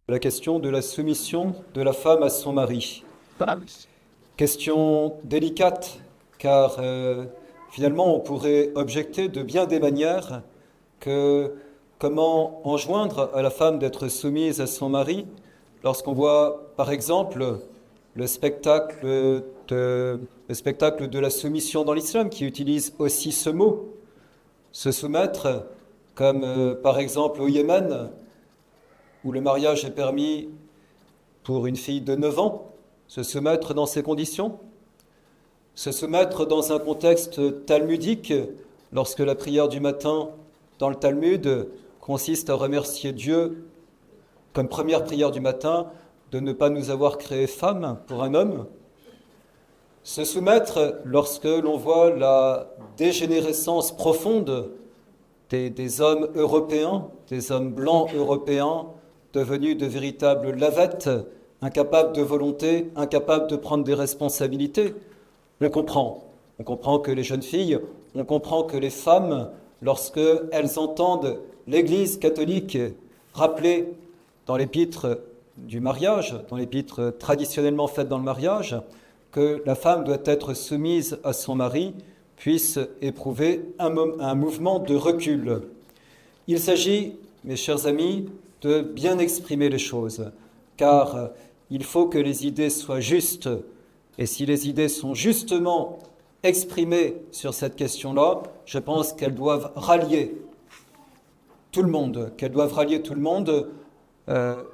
La question de la soumission de la femme à son mari. Question délicate, car finalement on pourrait objecter de bien des manières que comment enjoindre à la femme d'être soumise à son mari lorsqu'on voit par exemple le spectacle de la soumission dans l'islam qui utilise aussi ce mot, se soumettre, comme par exemple au Yémen, où le mariage est permis pour une fille de 9 ans, se soumettre dans ces conditions, se soumettre dans un contexte talmudique, lorsque la prière du matin dans le Talmud consiste à remercier Dieu, comme première prière du matin, de ne pas nous avoir créé femmes pour un homme, se soumettre lorsque l'on voit la dégénérescence profonde des hommes européens, des hommes blancs européens, devenus de véritables lavettes, incapables de volonté, incapables de prendre des responsabilités. On comprend que les jeunes filles, on comprend que les femmes, lorsqu'elles entendent l'Église catholique rappeler dans l'épître du mariage, dans l'épître traditionnellement faite dans le mariage, que la femme doit être soumise à son mari, puissent éprouver un mouvement de recul. Il s'agit, mes chers amis, de bien exprimer les choses, car il faut que les idées soient justes, et si les idées sont justement exprimées sur cette question-là, je pense qu'elles doivent rallier tout le monde,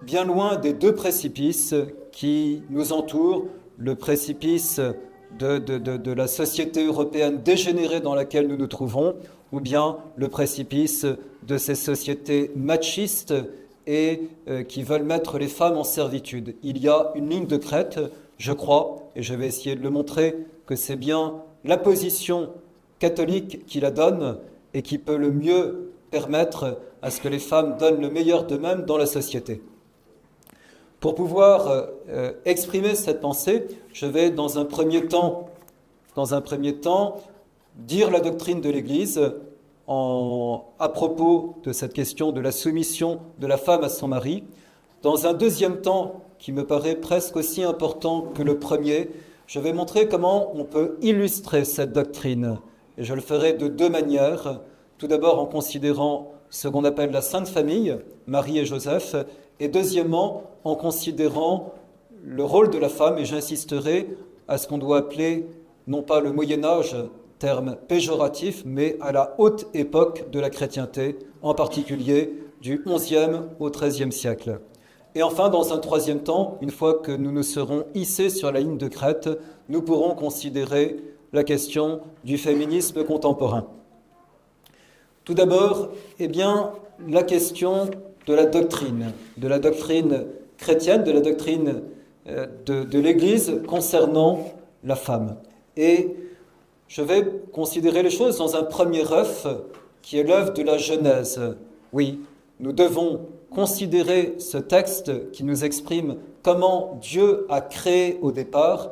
bien loin des deux précipices qui nous entourent, le précipice de la société européenne dégénérée dans laquelle nous nous trouvons, ou bien le précipice de ces sociétés machistes et qui veulent mettre les femmes en servitude. Il y a une ligne de crête, je crois, et je vais essayer de le montrer, que c'est bien la position catholique qui la donne et qui peut le mieux permettre à ce que les femmes donnent le meilleur d'eux-mêmes dans la société. Pour pouvoir exprimer cette pensée, je vais dans un premier temps dire la doctrine de l'Église à propos de cette question de la soumission de la femme à son mari. Dans un deuxième temps, qui me paraît presque aussi important que le premier, je vais montrer comment on peut illustrer cette doctrine. Et je le ferai de deux manières. Tout d'abord en considérant ce qu'on appelle la Sainte Famille, Marie et Joseph, et deuxièmement en considérant le rôle de la femme, et j'insisterai à ce qu'on doit appeler, non pas le Moyen-Âge, terme péjoratif, mais à la haute époque de la chrétienté, en particulier du XIe au XIIIe siècle. Et enfin, dans un troisième temps, une fois que nous nous serons hissés sur la ligne de crête, nous pourrons considérer la question du féminisme contemporain. Tout d'abord, la question de la doctrine chrétienne, de la doctrine de l'Église concernant la femme. Et je vais considérer les choses dans un premier œuf qui est l'œuvre de la Genèse. Oui, nous devons considérer ce texte qui nous exprime comment Dieu a créé au départ,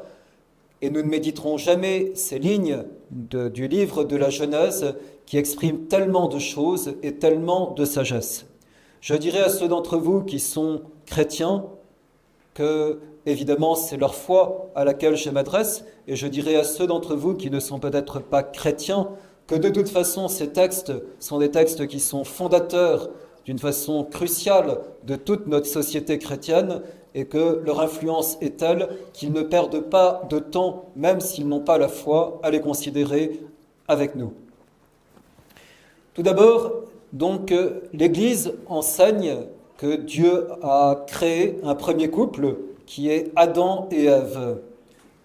et nous ne méditerons jamais ces lignes du livre de la Genèse qui expriment tellement de choses et tellement de sagesse. Je dirais à ceux d'entre vous qui sont chrétiens que, évidemment, c'est leur foi à laquelle je m'adresse, et je dirais à ceux d'entre vous qui ne sont peut-être pas chrétiens que de toute façon ces textes sont des textes qui sont fondateurs d'une façon cruciale de toute notre société chrétienne et que leur influence est telle qu'ils ne perdent pas de temps, même s'ils n'ont pas la foi, à les considérer avec nous. Tout d'abord, donc, l'Église enseigne que Dieu a créé un premier couple qui est Adam et Ève.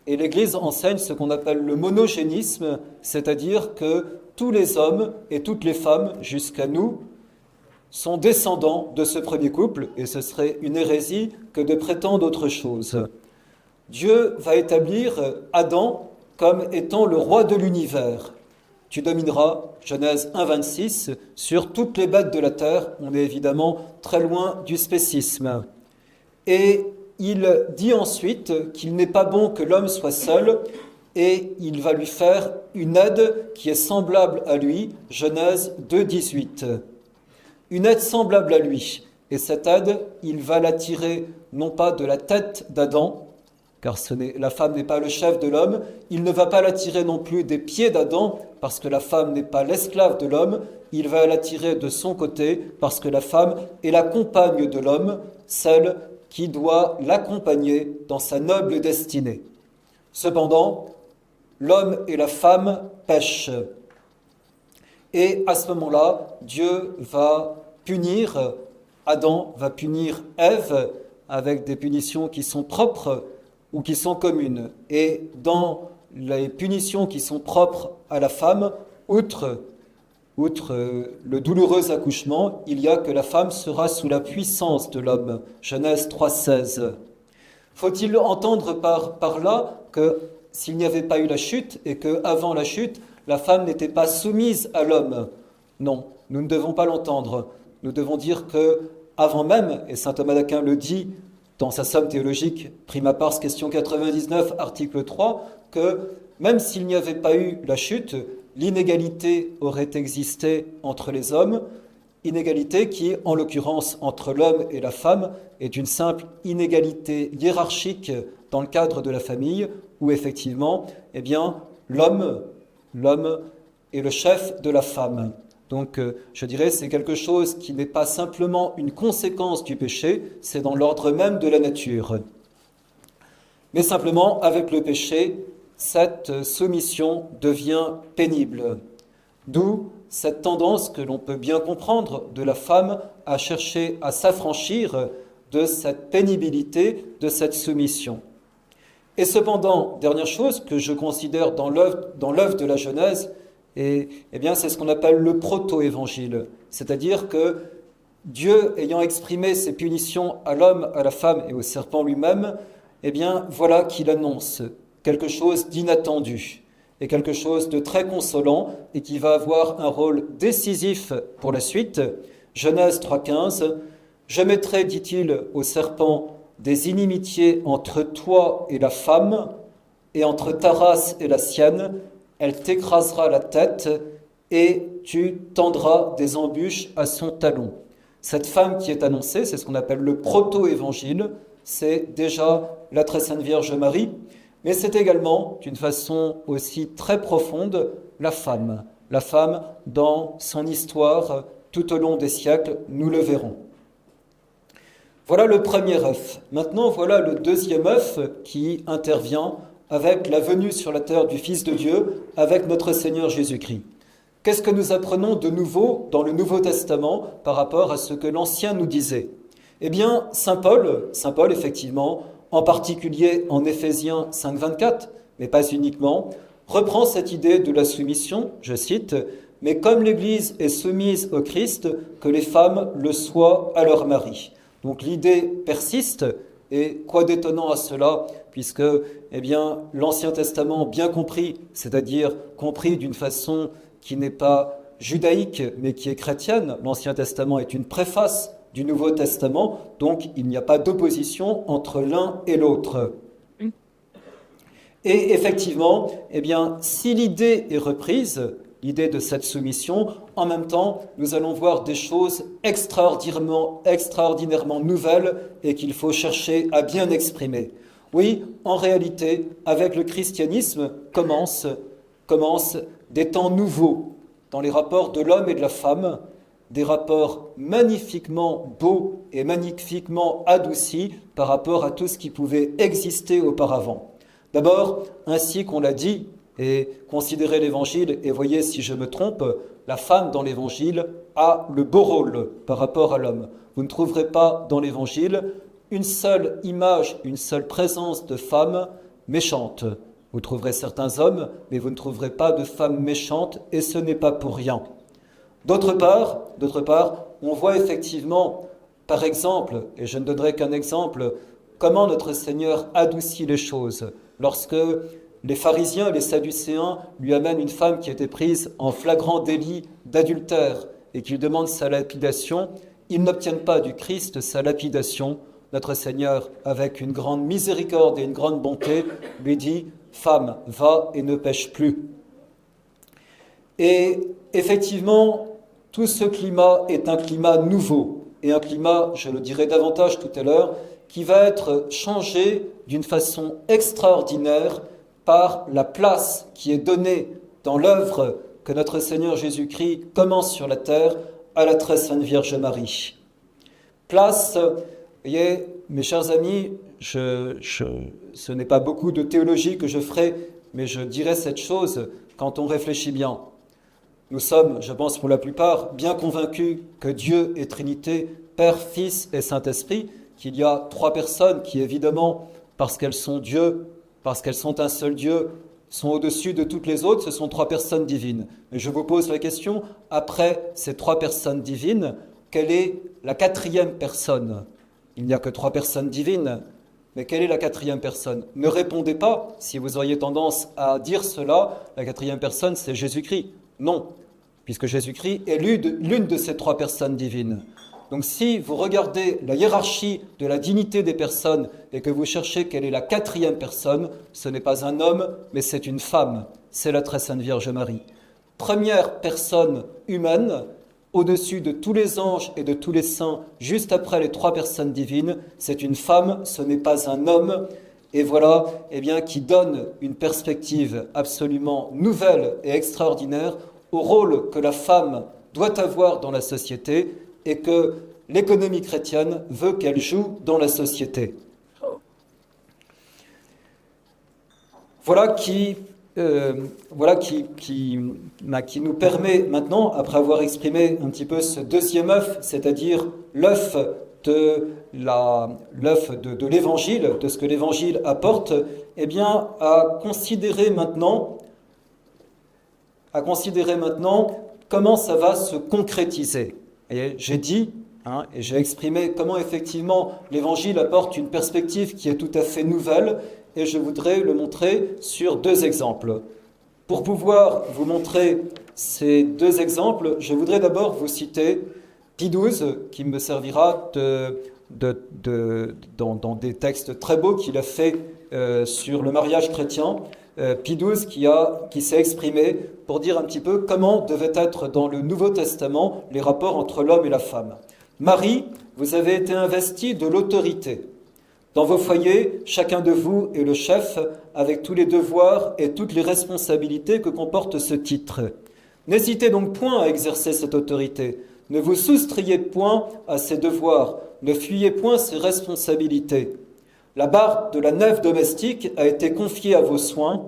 Et l'Église enseigne ce qu'on appelle le monogénisme, c'est-à-dire que tous les hommes et toutes les femmes, jusqu'à nous, sont descendants de ce premier couple, et ce serait une hérésie que de prétendre autre chose. Dieu va établir Adam comme étant le roi de l'univers. Tu domineras, Genèse 1,26, sur toutes les bêtes de la terre. On est évidemment très loin du spécisme. Et il dit ensuite qu'il n'est pas bon que l'homme soit seul, et il va lui faire une aide qui est semblable à lui, Genèse 2,18. Une aide semblable à lui. et cette aide, il va la tirer non pas de la tête d'Adam, car la femme n'est pas le chef de l'homme, il ne va pas la tirer non plus des pieds d'Adam, parce que la femme n'est pas l'esclave de l'homme, il va la tirer de son côté, parce que la femme est la compagne de l'homme, celle qui doit l'accompagner dans sa noble destinée. Cependant, l'homme et la femme pêchent. Et à ce moment-là, Dieu va punir, Adam va punir Ève avec des punitions qui sont propres ou qui sont communes. Et dans les punitions qui sont propres à la femme, outre le douloureux accouchement, il y a que la femme sera sous la puissance de l'homme. Genèse 3,16. Faut-il entendre par là que s'il n'y avait pas eu la chute et qu'avant la chute, la femme n'était pas soumise à l'homme? Non, nous ne devons pas l'entendre. Nous devons dire que avant même, et saint Thomas d'Aquin le dit dans sa somme théologique, prima pars, question 99, article 3, que même s'il n'y avait pas eu la chute, l'inégalité aurait existé entre les hommes, inégalité qui, en l'occurrence entre l'homme et la femme, est une simple inégalité hiérarchique dans le cadre de la famille, où effectivement, eh bien, l'homme est le chef de la femme. Donc, je dirais, c'est quelque chose qui n'est pas simplement une conséquence du péché, c'est dans l'ordre même de la nature. Mais simplement, avec le péché, cette soumission devient pénible. D'où cette tendance que l'on peut bien comprendre de la femme à chercher à s'affranchir de cette pénibilité, de cette soumission. Et cependant, dernière chose que je considère dans l'œuvre de la Genèse, eh bien, c'est ce qu'on appelle le proto-évangile. C'est-à-dire que Dieu, ayant exprimé ses punitions à l'homme, à la femme et au serpent lui-même, eh bien, voilà qu'il annonce quelque chose d'inattendu et quelque chose de très consolant et qui va avoir un rôle décisif pour la suite. Genèse 3,15, « Je mettrai, dit-il au serpent, des inimitiés entre toi et la femme, et entre ta race et la sienne. Elle t'écrasera la tête, et tu tendras des embûches à son talon. » Cette femme qui est annoncée, c'est ce qu'on appelle le proto-évangile, c'est déjà la très sainte Vierge Marie, mais c'est également, d'une façon aussi très profonde, la femme dans son histoire tout au long des siècles, nous le verrons. Voilà le premier œuf. Maintenant, voilà le deuxième œuf qui intervient avec la venue sur la terre du Fils de Dieu, avec notre Seigneur Jésus-Christ. Qu'est-ce que nous apprenons de nouveau dans le Nouveau Testament par rapport à ce que l'Ancien nous disait? Eh bien, Saint Paul, effectivement, en particulier en Éphésiens 5,24, mais pas uniquement, reprend cette idée de la soumission, je cite, « Mais comme l'Église est soumise au Christ, que les femmes le soient à leur mari. » Donc l'idée persiste, et quoi d'étonnant à cela, puisque eh bien, l'Ancien Testament bien compris, c'est-à-dire compris d'une façon qui n'est pas judaïque, mais qui est chrétienne, l'Ancien Testament est une préface du Nouveau Testament, donc il n'y a pas d'opposition entre l'un et l'autre. Et effectivement, eh bien, si l'idée est reprise, l'idée de cette soumission, en même temps, nous allons voir des choses extraordinairement nouvelles et qu'il faut chercher à bien exprimer. Oui, en réalité, avec le christianisme, commencent des temps nouveaux dans les rapports de l'homme et de la femme, des rapports magnifiquement beaux et magnifiquement adoucis par rapport à tout ce qui pouvait exister auparavant. D'abord, ainsi qu'on l'a dit, et considérez l'Évangile et voyez si je me trompe, la femme dans l'Évangile a le beau rôle par rapport à l'homme. Vous ne trouverez pas dans l'Évangile une seule image, une seule présence de femme méchante. Vous trouverez certains hommes, mais vous ne trouverez pas de femmes méchantes, et ce n'est pas pour rien. D'autre part, on voit effectivement, par exemple, et je ne donnerai qu'un exemple, comment notre Seigneur adoucit les choses. Lorsque les pharisiens, les sadducéens lui amènent une femme qui était prise en flagrant délit d'adultère et qu'ils demandent sa lapidation, ils n'obtiennent pas du Christ sa lapidation. Notre Seigneur, avec une grande miséricorde et une grande bonté, lui dit « Femme, va et ne pêche plus ». Et effectivement, tout ce climat est un climat nouveau. et un climat, je le dirai davantage tout à l'heure, qui va être changé d'une façon extraordinaire par la place qui est donnée dans l'œuvre que notre Seigneur Jésus-Christ commence sur la terre à la très sainte Vierge Marie. Place, voyez, mes chers amis, ce n'est pas beaucoup de théologie que je ferai, mais je dirai cette chose quand on réfléchit bien. Nous sommes, je pense pour la plupart, bien convaincus que Dieu est Trinité, Père, Fils et Saint-Esprit, qu'il y a trois personnes qui, évidemment, parce qu'elles sont Dieu, parce qu'elles sont un seul Dieu, sont au-dessus de toutes les autres, ce sont trois personnes divines. Mais je vous pose la question, après ces trois personnes divines, quelle est la quatrième personne? Il n'y a que trois personnes divines, mais quelle est la quatrième personne? Ne répondez pas, si vous auriez tendance à dire cela, la quatrième personne c'est Jésus-Christ. Non, puisque Jésus-Christ est l'une de ces trois personnes divines. Donc si vous regardez la hiérarchie de la dignité des personnes et que vous cherchez quelle est la quatrième personne, ce n'est pas un homme, mais c'est une femme, c'est la très sainte Vierge Marie. Première personne humaine, au-dessus de tous les anges et de tous les saints, juste après les trois personnes divines, c'est une femme, ce n'est pas un homme. Et voilà, eh bien, qui donne une perspective absolument nouvelle et extraordinaire au rôle que la femme doit avoir dans la société et que l'économie chrétienne veut qu'elle joue dans la société. Voilà qui nous permet maintenant, après avoir exprimé un petit peu ce deuxième œuf, c'est-à-dire l'œuf de l'évangile, de ce que l'évangile apporte, eh bien, à considérer maintenant comment ça va se concrétiser. Et j'ai dit, et j'ai exprimé comment effectivement l'évangile apporte une perspective qui est tout à fait nouvelle, et je voudrais le montrer sur deux exemples. Pour pouvoir vous montrer ces deux exemples, je voudrais d'abord vous citer Pie XII, qui me servira dans des textes très beaux qu'il a fait sur le mariage chrétien. Pie XII qui s'est exprimé pour dire un petit peu comment devaient être dans le Nouveau Testament les rapports entre l'homme et la femme. Marie, vous avez été investie de l'autorité. Dans vos foyers, chacun de vous est le chef, avec tous les devoirs et toutes les responsabilités que comporte ce titre. N'hésitez donc point à exercer cette autorité. Ne vous soustrayez point à ses devoirs. Ne fuyez point ses responsabilités. La barre de la nef domestique a été confiée à vos soins,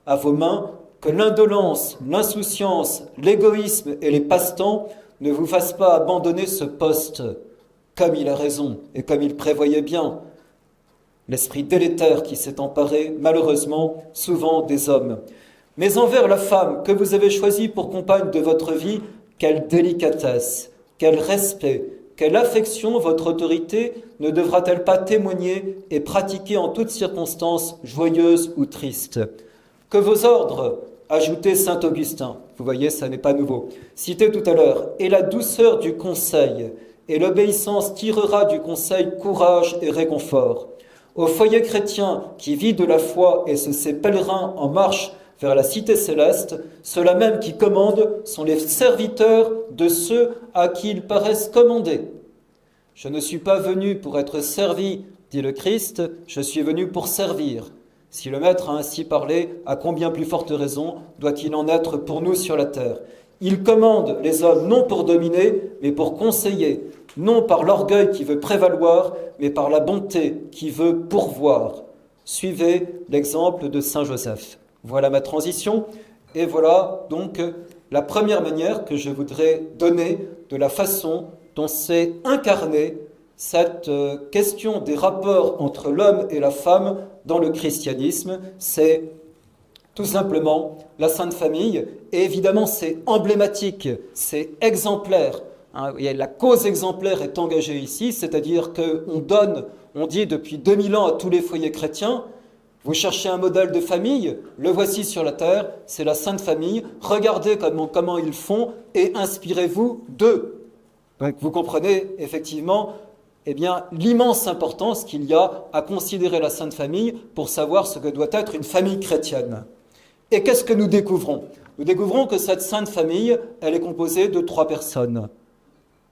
à vos mains, que l'indolence, l'insouciance, l'égoïsme et les passe-temps ne vous fassent pas abandonner ce poste, comme il a raison et comme il prévoyait bien. L'esprit délétère qui s'est emparé, malheureusement, souvent des hommes. Mais envers la femme que vous avez choisie pour compagne de votre vie, quelle délicatesse, quel respect, quelle affection votre autorité ne devra-t-elle pas témoigner et pratiquer en toutes circonstances, joyeuses ou tristes? Que vos ordres, ajoutez saint Augustin, vous voyez, ça n'est pas nouveau, cité tout à l'heure, et la douceur du conseil, et l'obéissance tirera du conseil courage et réconfort. Au foyer chrétien qui vit de la foi et se sait pèlerin en marche vers la cité céleste, ceux-là même qui commandent sont les serviteurs de ceux à qui ils paraissent commander. Je ne suis pas venu pour être servi, dit le Christ, je suis venu pour servir. Si le Maître a ainsi parlé, à combien plus forte raison doit-il en être pour nous sur la terre? Il commande les hommes non pour dominer, mais pour conseiller, non par l'orgueil qui veut prévaloir, mais par la bonté qui veut pourvoir. Suivez l'exemple de saint Joseph. Voilà ma transition, et voilà donc la première manière que je voudrais donner de la façon dont s'est incarnée cette question des rapports entre l'homme et la femme dans le christianisme. C'est tout simplement la Sainte Famille, et évidemment c'est emblématique, c'est exemplaire. La cause exemplaire est engagée ici, c'est-à-dire on dit depuis 2000 ans à tous les foyers chrétiens, vous cherchez un modèle de famille, le voici sur la terre, c'est la Sainte Famille, regardez comment ils font et inspirez-vous d'eux. Donc vous comprenez effectivement l'immense importance qu'il y a à considérer la Sainte Famille pour savoir ce que doit être une famille chrétienne. Et qu'est-ce que nous découvrons? Nous découvrons que cette Sainte Famille, elle est composée de trois personnes.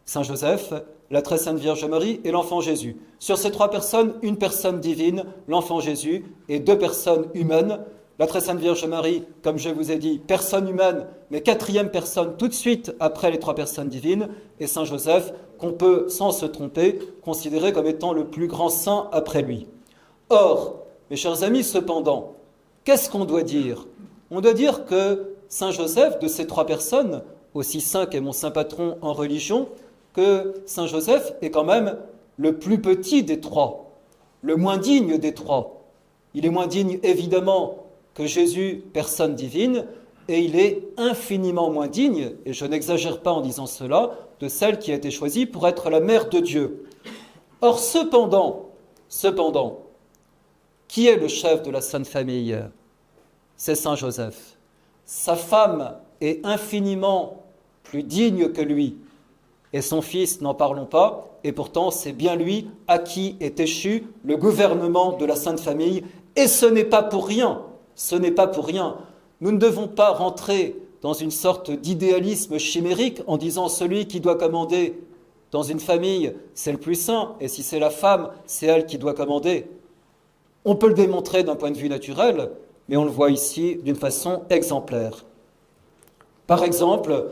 Saint Joseph, la très sainte Vierge Marie et l'enfant Jésus. Sur ces trois personnes, une personne divine, l'enfant Jésus, et deux personnes humaines. La très sainte Vierge Marie, comme je vous ai dit, personne humaine, mais quatrième personne tout de suite après les trois personnes divines, et Saint Joseph, qu'on peut, sans se tromper, considérer comme étant le plus grand saint après lui. Or, mes chers amis, cependant, qu'est-ce qu'on doit dire? On doit dire que Saint Joseph, de ces trois personnes, aussi saint qu'est mon saint patron en religion, que Saint Joseph est quand même le plus petit des trois, le moins digne des trois. Il est moins digne, évidemment, que Jésus, personne divine, et il est infiniment moins digne, et je n'exagère pas en disant cela, de celle qui a été choisie pour être la mère de Dieu. Or, cependant, qui est le chef de la Sainte Famille? C'est Saint Joseph. Sa femme est infiniment plus digne que lui, et son fils, n'en parlons pas, et pourtant c'est bien lui à qui est échu le gouvernement de la Sainte Famille, et ce n'est pas pour rien. Ce n'est pas pour rien. Nous ne devons pas rentrer dans une sorte d'idéalisme chimérique en disant celui qui doit commander dans une famille, c'est le plus saint, et si c'est la femme, c'est elle qui doit commander. On peut le démontrer d'un point de vue naturel, mais on le voit ici d'une façon exemplaire. Par exemple,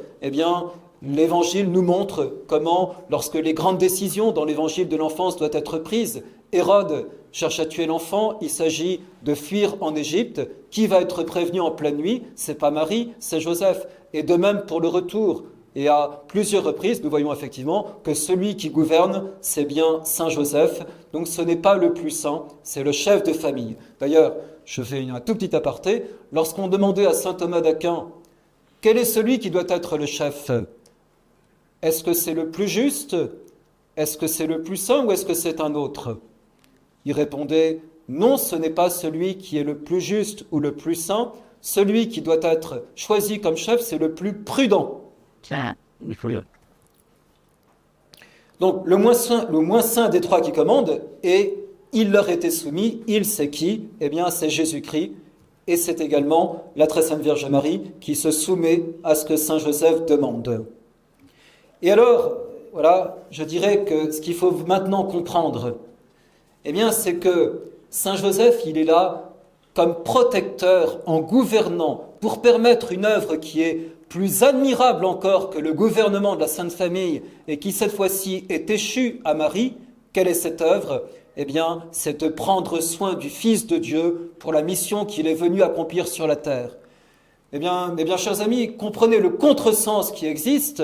l'Évangile nous montre comment, lorsque les grandes décisions dans l'Évangile de l'enfance doivent être prises, Hérode cherche à tuer l'enfant, il s'agit de fuir en Égypte. Qui va être prévenu en pleine nuit? C'est pas Marie, c'est Joseph. Et de même pour le retour. Et à plusieurs reprises, nous voyons effectivement que celui qui gouverne, c'est bien Saint Joseph. Donc ce n'est pas le plus saint, c'est le chef de famille. D'ailleurs, je fais un tout petit aparté. Lorsqu'on demandait à saint Thomas d'Aquin, quel est celui qui doit être le chef? Est-ce que c'est le plus juste? Est-ce que c'est le plus saint ou est-ce que c'est un autre? Il répondait, non, ce n'est pas celui qui est le plus juste ou le plus saint. Celui qui doit être choisi comme chef, c'est le plus prudent. Donc, le moins saint des trois qui commandent, et il leur était soumis, il c'est qui? Eh bien, c'est Jésus-Christ, et c'est également la très sainte Vierge Marie qui se soumet à ce que Saint Joseph demande. Et alors, voilà, je dirais que ce qu'il faut maintenant comprendre, eh bien, c'est que Saint Joseph, il est là comme protecteur en gouvernant pour permettre une œuvre qui est plus admirable encore que le gouvernement de la Sainte Famille et qui, cette fois-ci, est échue à Marie. Quelle est cette œuvre? Eh bien, c'est de prendre soin du Fils de Dieu pour la mission qu'il est venu accomplir sur la terre. Eh bien, chers amis, comprenez le contresens qui existe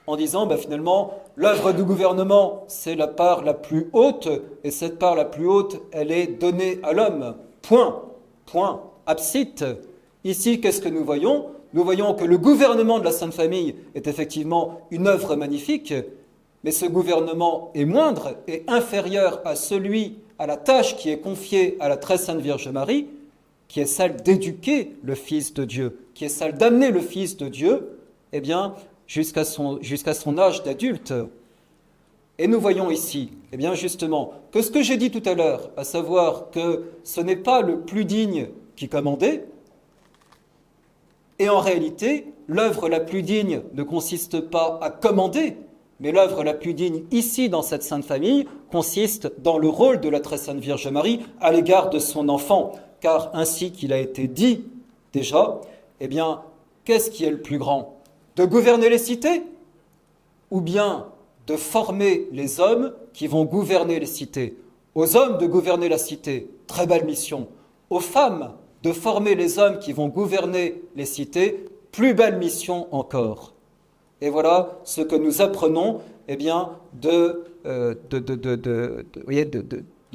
en disant, finalement, l'œuvre du gouvernement, c'est la part la plus haute, et cette part la plus haute, elle est donnée à l'homme. Point. Absite. Ici, qu'est-ce que nous voyons? Nous voyons que le gouvernement de la Sainte Famille est effectivement une œuvre magnifique, mais ce gouvernement est moindre et inférieur à la tâche qui est confiée à la très sainte Vierge Marie, qui est celle d'éduquer le Fils de Dieu, qui est celle d'amener le Fils de Dieu, jusqu'à son âge d'adulte. Et nous voyons ici, justement, que ce que j'ai dit tout à l'heure, à savoir que ce n'est pas le plus digne qui commandait, et en réalité, l'œuvre la plus digne ne consiste pas à commander, mais l'œuvre la plus digne ici, dans cette Sainte Famille, consiste dans le rôle de la très sainte Vierge Marie à l'égard de son enfant, car ainsi qu'il a été dit déjà, qu'est-ce qui est le plus grand? De gouverner les cités, ou bien de former les hommes qui vont gouverner les cités? Aux hommes de gouverner la cité, très belle mission. Aux femmes de former les hommes qui vont gouverner les cités, plus belle mission encore. Et voilà ce que nous apprenons de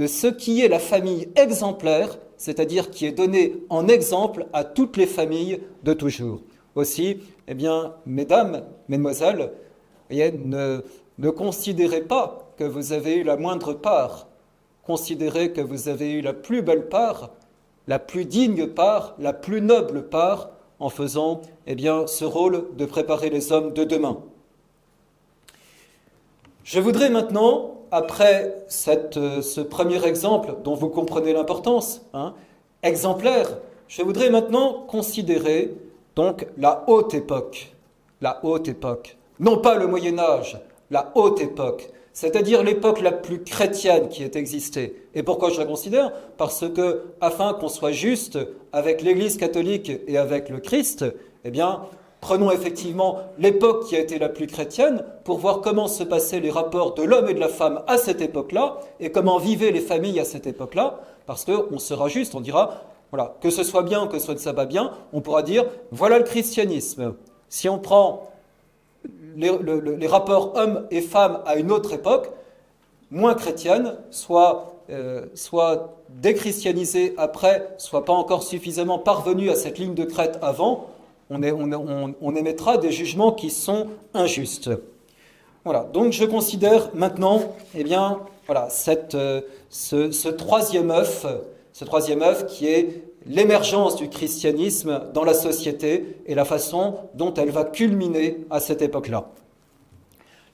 ce qui est la famille exemplaire, c'est-à-dire qui est donnée en exemple à toutes les familles de toujours. Aussi, mesdames, mesdemoiselles, ne considérez pas que vous avez eu la moindre part. Considérez que vous avez eu la plus belle part, la plus digne part, la plus noble part, en faisant ce rôle de préparer les hommes de demain. Je voudrais maintenant, après ce premier exemple dont vous comprenez l'importance, exemplaire, je voudrais maintenant considérer donc la haute époque, non pas le Moyen-Âge, la haute époque, c'est-à-dire l'époque la plus chrétienne qui ait existé. Et pourquoi je la considère? Parce que, afin qu'on soit juste avec l'Église catholique et avec le Christ, eh bien, prenons effectivement l'époque qui a été la plus chrétienne pour voir comment se passaient les rapports de l'homme et de la femme à cette époque-là et comment vivaient les familles à cette époque-là, parce qu'on sera juste, on dira, voilà, que ce soit bien ou que ce soit pas bien, on pourra dire, voilà le christianisme. Si on prend les rapports hommes et femmes à une autre époque, moins chrétienne, soit déchristianisée après, soit pas encore suffisamment parvenue à cette ligne de crête avant, on émettra des jugements qui sont injustes. Voilà, donc je considère maintenant, eh bien, voilà, ce troisième œuf qui est l'émergence du christianisme dans la société et la façon dont elle va culminer à cette époque-là.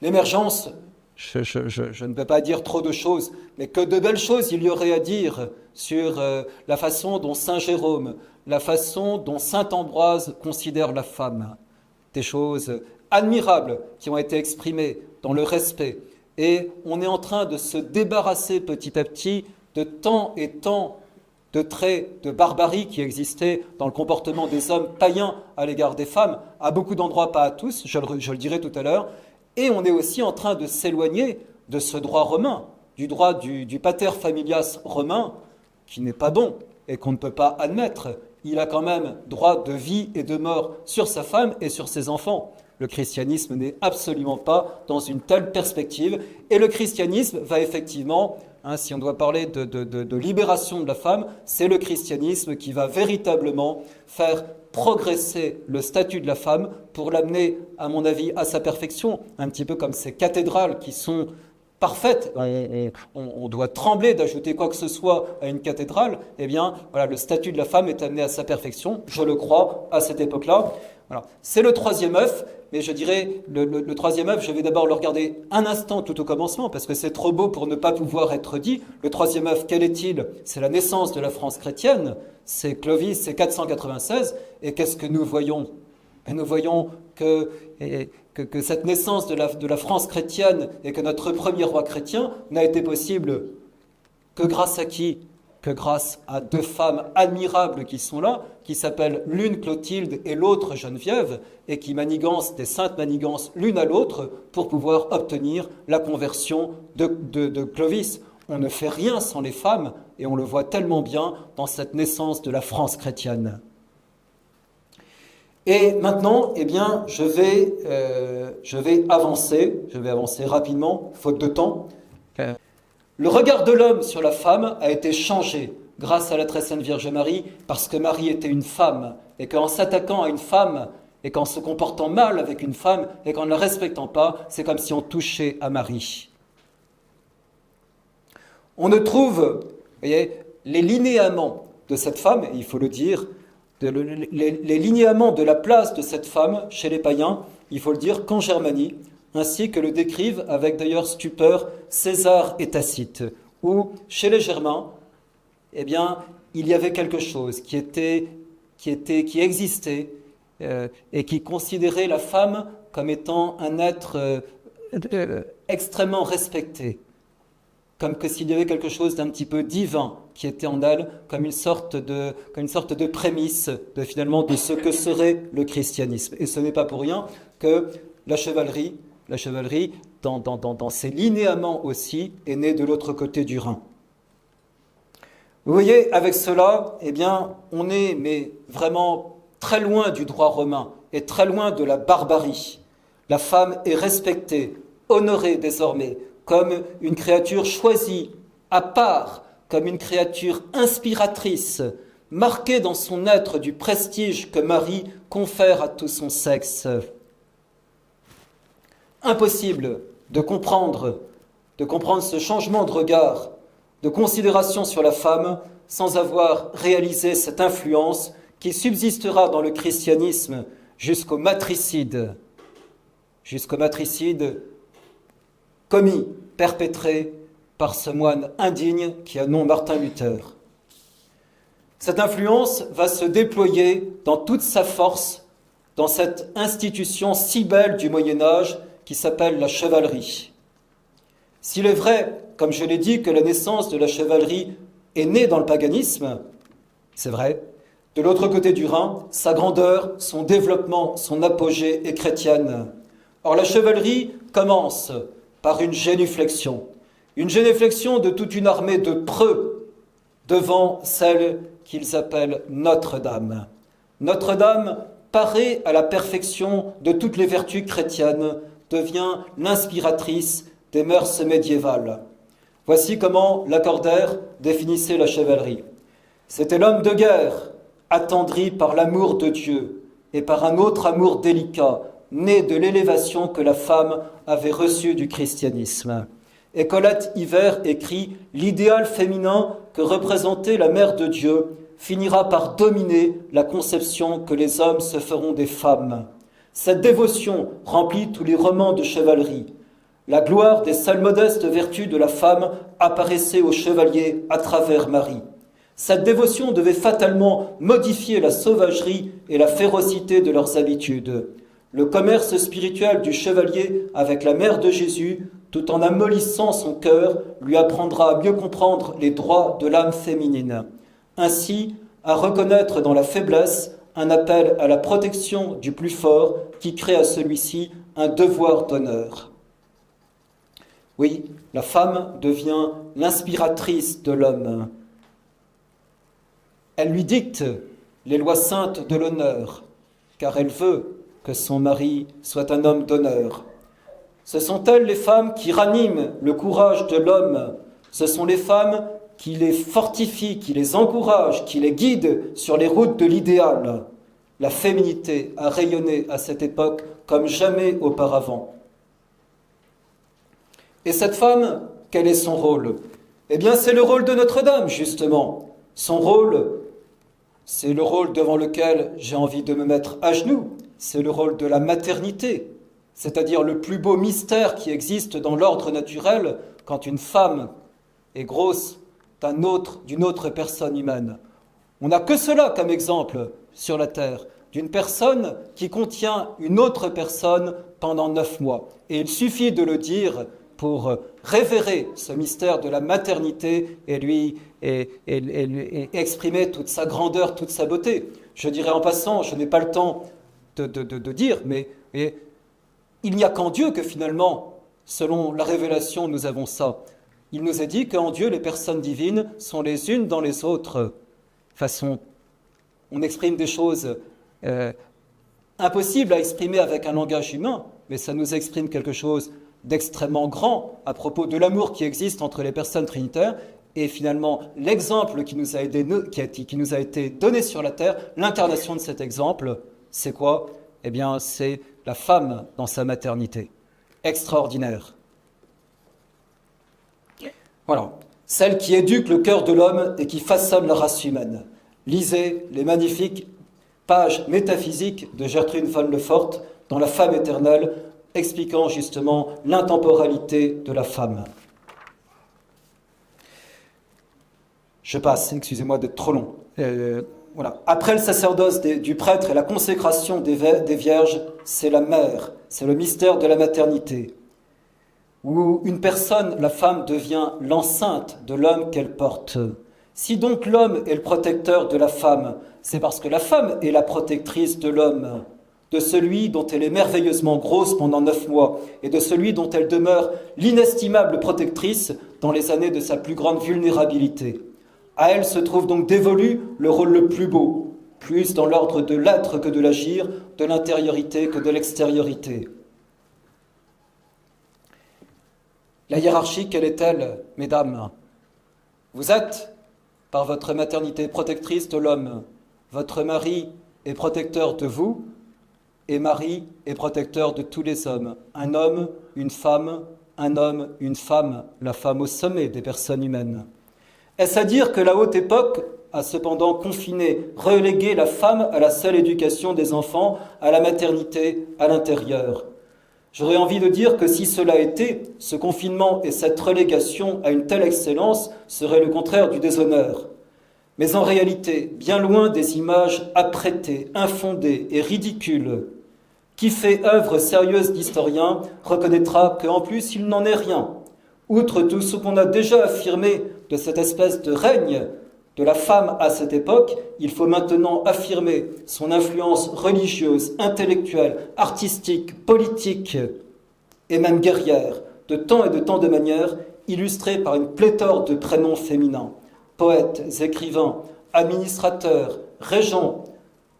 L'émergence, je ne peux pas dire trop de choses, mais que de belles choses il y aurait à dire sur la façon dont Saint Jérôme, la façon dont Saint Ambroise considère la femme. Des choses admirables qui ont été exprimées dans le respect. Et on est en train de se débarrasser petit à petit de tant et tant de traits de barbarie qui existaient dans le comportement des hommes païens à l'égard des femmes, à beaucoup d'endroits, pas à tous, je le dirai tout à l'heure. Et on est aussi en train de s'éloigner de ce droit romain, du droit du pater familias romain, qui n'est pas bon et qu'on ne peut pas admettre. Il a quand même droit de vie et de mort sur sa femme et sur ses enfants. Le christianisme n'est absolument pas dans une telle perspective. Et le christianisme va effectivement, si on doit parler de libération de la femme, c'est le christianisme qui va véritablement faire progresser le statut de la femme pour l'amener, à mon avis, à sa perfection. Un petit peu comme ces cathédrales qui sont parfaite, on doit trembler d'ajouter quoi que ce soit à une cathédrale, eh bien, voilà, le statut de la femme est amené à sa perfection, je le crois, à cette époque-là. Voilà. C'est le troisième œuf, mais je dirais, le troisième œuf, je vais d'abord le regarder un instant tout au commencement, parce que c'est trop beau pour ne pas pouvoir être dit. Le troisième œuf, quel est-il? C'est la naissance de la France chrétienne, c'est Clovis, c'est 496, et qu'est-ce que nous voyons? Et nous voyons que cette naissance de la France chrétienne et que notre premier roi chrétien n'a été possible que grâce à qui? Que grâce à deux femmes admirables qui sont là, qui s'appellent l'une Clotilde et l'autre Geneviève, et qui manigancent des saintes manigances l'une à l'autre pour pouvoir obtenir la conversion de Clovis. On ne fait rien sans les femmes, et on le voit tellement bien dans cette naissance de la France chrétienne. Et maintenant, eh bien, je vais avancer rapidement, faute de temps. Le regard de l'homme sur la femme a été changé grâce à la très sainte Vierge Marie, parce que Marie était une femme, et qu'en s'attaquant à une femme, et qu'en se comportant mal avec une femme, et qu'en ne la respectant pas, c'est comme si on touchait à Marie. On ne trouve, vous voyez, les linéaments de cette femme, il faut le dire, les linéaments de la place de cette femme chez les païens, il faut le dire, qu'en Germanie, ainsi que le décrivent avec d'ailleurs stupeur César et Tacite, où chez les Germains, eh bien, il y avait quelque chose qui existait et qui considérait la femme comme étant un être extrêmement respecté, comme que s'il y avait quelque chose d'un petit peu divin qui était en elle, comme une sorte de prémisse finalement de ce que serait le christianisme. Et ce n'est pas pour rien que la chevalerie, dans ses linéaments aussi, est née de l'autre côté du Rhin. Vous voyez, avec cela, eh bien, on est mais vraiment très loin du droit romain et très loin de la barbarie. La femme est respectée, honorée désormais, comme une créature choisie, à part, comme une créature inspiratrice, marquée dans son être du prestige que Marie confère à tout son sexe. Impossible de comprendre ce changement de regard, de considération sur la femme, sans avoir réalisé cette influence qui subsistera dans le christianisme jusqu'au matricide commis, perpétré par ce moine indigne qui a nom Martin Luther. Cette influence va se déployer dans toute sa force dans cette institution si belle du Moyen-Âge qui s'appelle la chevalerie. S'il est vrai, comme je l'ai dit, que la naissance de la chevalerie est née dans le paganisme, c'est vrai. De l'autre côté du Rhin, sa grandeur, son développement, son apogée est chrétienne. Or, la chevalerie commence par une génuflexion de toute une armée de preux devant celle qu'ils appellent Notre-Dame. Notre-Dame, parée à la perfection de toutes les vertus chrétiennes, devient l'inspiratrice des mœurs médiévales. Voici comment Lacordaire définissait la chevalerie. C'était l'homme de guerre, attendri par l'amour de Dieu et par un autre amour délicat, né de l'élévation que la femme avait reçue du christianisme. Et Colette Hiver écrit « L'idéal féminin que représentait la mère de Dieu finira par dominer la conception que les hommes se feront des femmes. Cette dévotion remplit tous les romans de chevalerie. La gloire des seules modestes vertus de la femme apparaissait aux chevaliers à travers Marie. Cette dévotion devait fatalement modifier la sauvagerie et la férocité de leurs habitudes. Le commerce spirituel du chevalier avec la mère de Jésus, tout en amollissant son cœur, lui apprendra à mieux comprendre les droits de l'âme féminine. Ainsi, à reconnaître dans la faiblesse un appel à la protection du plus fort qui crée à celui-ci un devoir d'honneur. Oui, la femme devient l'inspiratrice de l'homme. Elle lui dicte les lois saintes de l'honneur, car elle veut que son mari soit un homme d'honneur. Ce sont elles les femmes qui raniment le courage de l'homme. Ce sont les femmes qui les fortifient, qui les encouragent, qui les guident sur les routes de l'idéal. La féminité a rayonné à cette époque comme jamais auparavant. Et cette femme, quel est son rôle? Eh bien, c'est le rôle de Notre-Dame, justement. Son rôle, c'est le rôle devant lequel j'ai envie de me mettre à genoux. C'est le rôle de la maternité, c'est-à-dire le plus beau mystère qui existe dans l'ordre naturel quand une femme est grosse d'une autre personne humaine. On n'a que cela comme exemple sur la terre, d'une personne qui contient une autre personne pendant 9 mois. Et il suffit de le dire pour révérer ce mystère de la maternité et lui exprimer toute sa grandeur, toute sa beauté. Je dirais en passant, je n'ai pas le temps de dire, mais il n'y a qu'en Dieu que finalement, selon la révélation, nous avons ça. Il nous est dit qu'en Dieu, les personnes divines sont les unes dans les autres. On exprime des choses impossibles à exprimer avec un langage humain, mais ça nous exprime quelque chose d'extrêmement grand à propos de l'amour qui existe entre les personnes trinitaires. Et finalement, l'exemple qui nous a été donné sur la terre, l'incarnation de cet exemple, c'est quoi? Eh bien, c'est la femme dans sa maternité. Extraordinaire. Voilà. Celle qui éduque le cœur de l'homme et qui façonne la race humaine. Lisez les magnifiques pages métaphysiques de Gertrude von Lefort dans La femme éternelle, expliquant justement l'intemporalité de la femme. Je passe, excusez-moi d'être trop long. Voilà. Après le sacerdoce du prêtre et la consécration des vierges, c'est la mère, c'est le mystère de la maternité, où une personne, la femme, devient l'enceinte de l'homme qu'elle porte. Si donc l'homme est le protecteur de la femme, c'est parce que la femme est la protectrice de l'homme, de celui dont elle est merveilleusement grosse pendant 9 mois, et de celui dont elle demeure l'inestimable protectrice dans les années de sa plus grande vulnérabilité. À elle se trouve donc dévolu le rôle le plus beau, plus dans l'ordre de l'être que de l'agir, de l'intériorité que de l'extériorité. La hiérarchie, quelle est-elle, mesdames? Vous êtes, par votre maternité, protectrice de l'homme. Votre mari est protecteur de vous, et Marie est protecteur de tous les hommes. Un homme, une femme, un homme, une femme, la femme au sommet des personnes humaines. Est-ce à dire que la haute époque a cependant confiné, relégué la femme à la seule éducation des enfants, à la maternité, à l'intérieur? J'aurais envie de dire que si cela était, ce confinement et cette relégation à une telle excellence serait le contraire du déshonneur. Mais en réalité, bien loin des images apprêtées, infondées et ridicules, Qui fait œuvre sérieuse d'historien reconnaîtra qu'en plus il n'en est rien. Outre tout ce qu'on a déjà affirmé de cette espèce de règne de la femme à cette époque, il faut maintenant affirmer son influence religieuse, intellectuelle, artistique, politique et même guerrière, de tant et de tant de manières, illustrée par une pléthore de prénoms féminins. Poètes, écrivains, administrateurs, régents,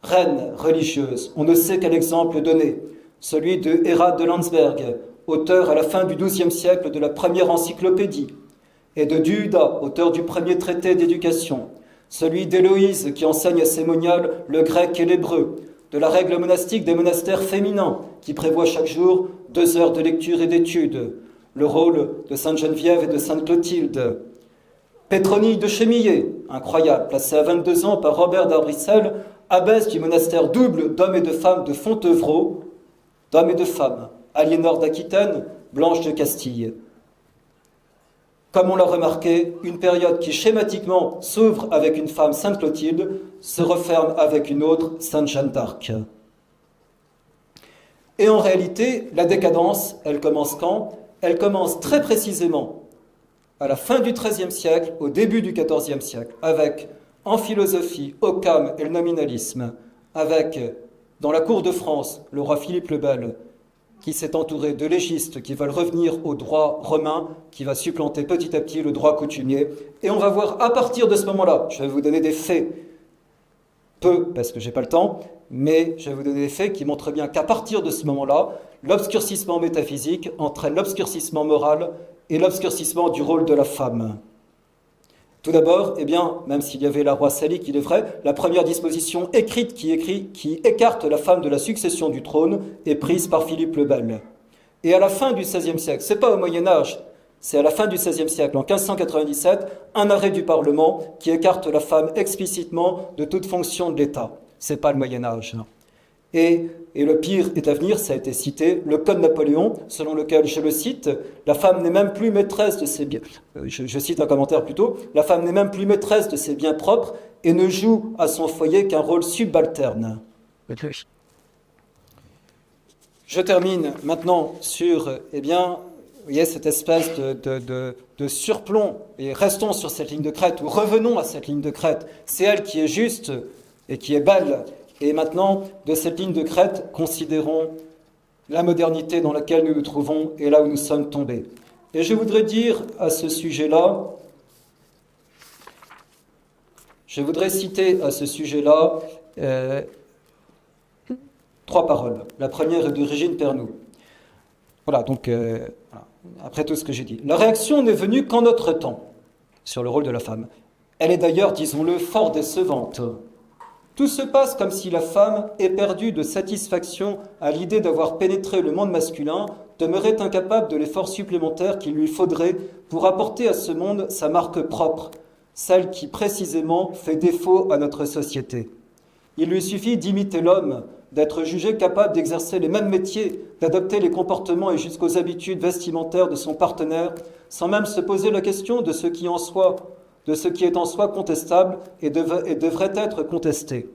reines religieuses. On ne sait quel exemple donner. Celui de Hérat de Landsberg, auteur à la fin du XIIe siècle de la première encyclopédie, et de Duda, auteur du premier traité d'éducation. Celui d'Héloïse, qui enseigne à ses moniales le grec et l'hébreu. De la règle monastique des monastères féminins, qui prévoit chaque jour 2 heures de lecture et d'étude. Le rôle de Sainte Geneviève et de Sainte Clotilde. Pétronille de Chémillé, incroyable, placée à 22 ans par Robert d'Arbrissel, abbesse du monastère double d'hommes et de femmes de Fontevraud, d'hommes et de femmes, Aliénor d'Aquitaine, Blanche de Castille. Comme on l'a remarqué, une période qui schématiquement s'ouvre avec une femme, Sainte Clotilde, se referme avec une autre, Sainte Jeanne d'Arc. Et en réalité, la décadence, elle commence quand? Elle commence très précisément à la fin du XIIIe siècle, au début du XIVe siècle, avec, en philosophie, Occam et le nominalisme, avec, dans la cour de France, le roi Philippe le Bel, qui s'est entouré de légistes qui veulent revenir au droit romain, qui va supplanter petit à petit le droit coutumier. Et on va voir à partir de ce moment-là, je vais vous donner des faits, peu parce que je n'ai pas le temps, mais je vais vous donner des faits qui montrent bien qu'à partir de ce moment-là, l'obscurcissement métaphysique entraîne l'obscurcissement moral et l'obscurcissement du rôle de la femme. Tout d'abord, eh bien, même s'il y avait la roi salique, il est vrai, la première disposition écrite qui écarte la femme de la succession du trône est prise par Philippe le Bel. Et à la fin du XVIe siècle, c'est pas au Moyen-Âge, c'est à la fin du XVIe siècle, en 1597, un arrêt du Parlement qui écarte la femme explicitement de toute fonction de l'État. C'est pas le Moyen-Âge. Et le pire est à venir, ça a été cité, le Code Napoléon, selon lequel, je le cite, la femme n'est même plus maîtresse de ses biens. Je cite un commentaire plutôt, la femme n'est même plus maîtresse de ses biens propres et ne joue à son foyer qu'un rôle subalterne. Je termine maintenant sur, eh bien, vous voyez, cette espèce de surplomb, et restons sur cette ligne de crête, ou revenons à cette ligne de crête. C'est elle qui est juste et qui est belle. Et maintenant, de cette ligne de crête, considérons la modernité dans laquelle nous nous trouvons et là où nous sommes tombés. Et je voudrais dire à ce sujet-là, je voudrais citer à ce sujet-là 3 paroles. La première est de Régine Pernoud. Voilà, donc, après tout ce que j'ai dit. La réaction n'est venue qu'en notre temps, sur le rôle de la femme. Elle est d'ailleurs, disons-le, fort décevante. Tout se passe comme si la femme, éperdue de satisfaction à l'idée d'avoir pénétré le monde masculin, demeurait incapable de l'effort supplémentaire qu'il lui faudrait pour apporter à ce monde sa marque propre, celle qui précisément fait défaut à notre société. Il lui suffit d'imiter l'homme, d'être jugé capable d'exercer les mêmes métiers, d'adopter les comportements et jusqu'aux habitudes vestimentaires de son partenaire, sans même se poser la question de ce qui est en soi contestable et devrait être contesté.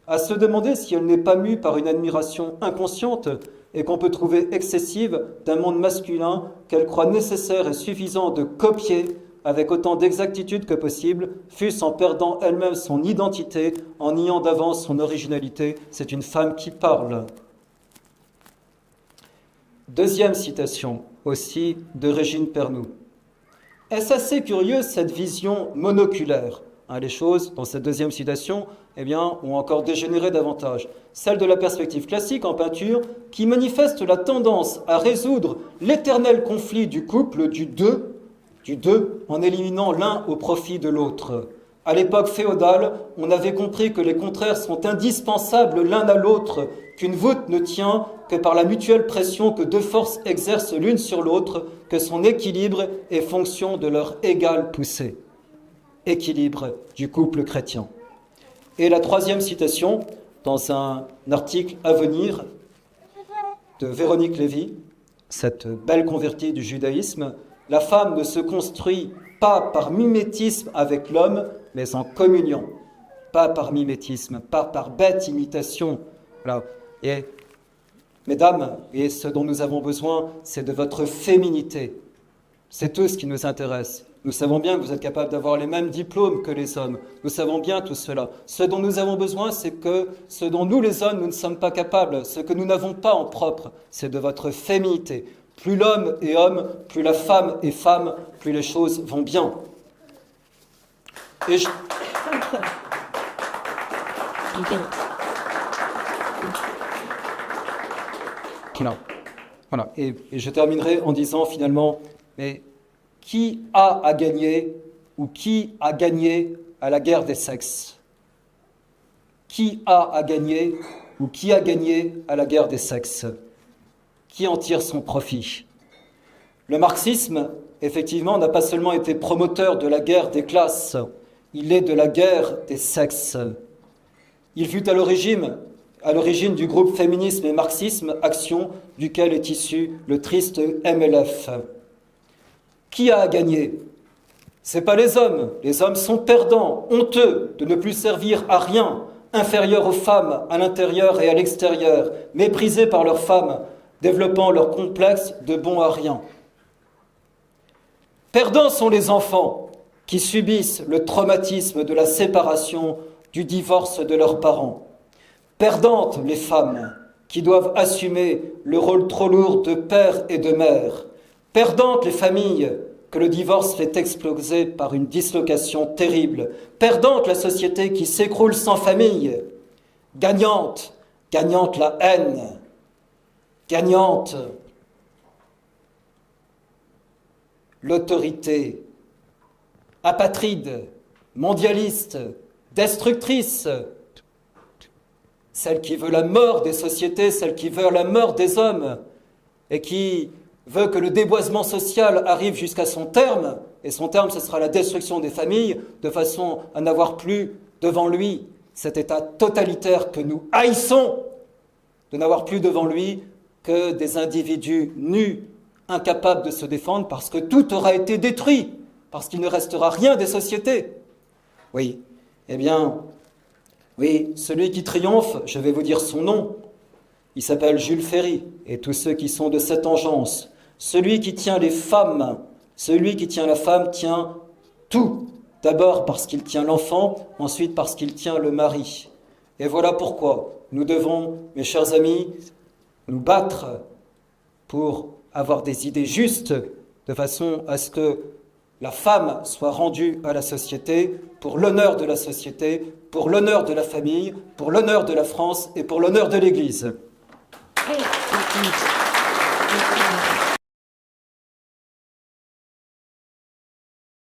À se demander si elle n'est pas mue par une admiration inconsciente et qu'on peut trouver excessive d'un monde masculin qu'elle croit nécessaire et suffisant de copier avec autant d'exactitude que possible, fût-ce en perdant elle-même son identité, en niant d'avance son originalité. C'est une femme qui parle. Deuxième citation, aussi de Régine Pernoud. Est-ce assez curieux cette vision monoculaire? Les choses, dans cette deuxième citation, eh bien, ont encore dégénéré davantage. Celle de la perspective classique en peinture, qui manifeste la tendance à résoudre l'éternel conflit du couple, du deux, en éliminant l'un au profit de l'autre. À l'époque féodale, on avait compris que les contraires sont indispensables l'un à l'autre, qu'une voûte ne tient que par la mutuelle pression que 2 forces exercent l'une sur l'autre, que son équilibre est fonction de leur égale poussée. Équilibre du couple chrétien. Et la troisième citation, dans un article à venir de Véronique Lévy, cette belle convertie du judaïsme, la femme ne se construit pas par mimétisme avec l'homme, mais en communion. Pas par mimétisme, pas par bête imitation. Voilà. Et Mesdames, et ce dont nous avons besoin, c'est de votre féminité. C'est tout ce qui nous intéresse. Nous savons bien que vous êtes capables d'avoir les mêmes diplômes que les hommes. Nous savons bien tout cela. Ce dont nous avons besoin, c'est que ce dont nous les hommes, nous ne sommes pas capables, ce que nous n'avons pas en propre, c'est de votre féminité. Plus l'homme est homme, plus la femme est femme, plus les choses vont bien. Et Voilà. Et je terminerai en disant finalement, mais qui a à gagner ou qui a gagné à la guerre des sexes? Qui a à gagner ou qui a gagné à la guerre des sexes? Qui en tire son profit? Le marxisme, effectivement, n'a pas seulement été promoteur de la guerre des classes, il est de la guerre des sexes. Il fut à l'origine du groupe Féminisme et Marxisme Action, duquel est issu le triste MLF. Qui a à gagner? Ce n'est pas les hommes. Les hommes sont perdants, honteux de ne plus servir à rien, inférieurs aux femmes à l'intérieur et à l'extérieur, méprisés par leurs femmes, développant leur complexe de bons à rien. Perdants sont les enfants qui subissent le traumatisme de la séparation, du divorce de leurs parents. Perdantes les femmes qui doivent assumer le rôle trop lourd de père et de mère. Perdantes les familles que le divorce fait exploser par une dislocation terrible. Perdante la société qui s'écroule sans famille. Gagnante la haine. Gagnante l'autorité. Apatride, mondialiste, destructrice. Celle qui veut la mort des sociétés, celle qui veut la mort des hommes et qui veut que le déboisement social arrive jusqu'à son terme, et son terme, ce sera la destruction des familles, de façon à n'avoir plus devant lui cet état totalitaire que nous haïssons, de n'avoir plus devant lui que des individus nus, incapables de se défendre, parce que tout aura été détruit, parce qu'il ne restera rien des sociétés. Oui, eh bien, oui, celui qui triomphe, je vais vous dire son nom, il s'appelle Jules Ferry, et tous ceux qui sont de cette engeance. Celui qui tient les femmes, celui qui tient la femme tient tout. D'abord parce qu'il tient l'enfant, ensuite parce qu'il tient le mari. Et voilà pourquoi nous devons, mes chers amis, nous battre pour avoir des idées justes, de façon à ce que la femme soit rendue à la société, pour l'honneur de la société, pour l'honneur de la famille, pour l'honneur de la France et pour l'honneur de l'Église.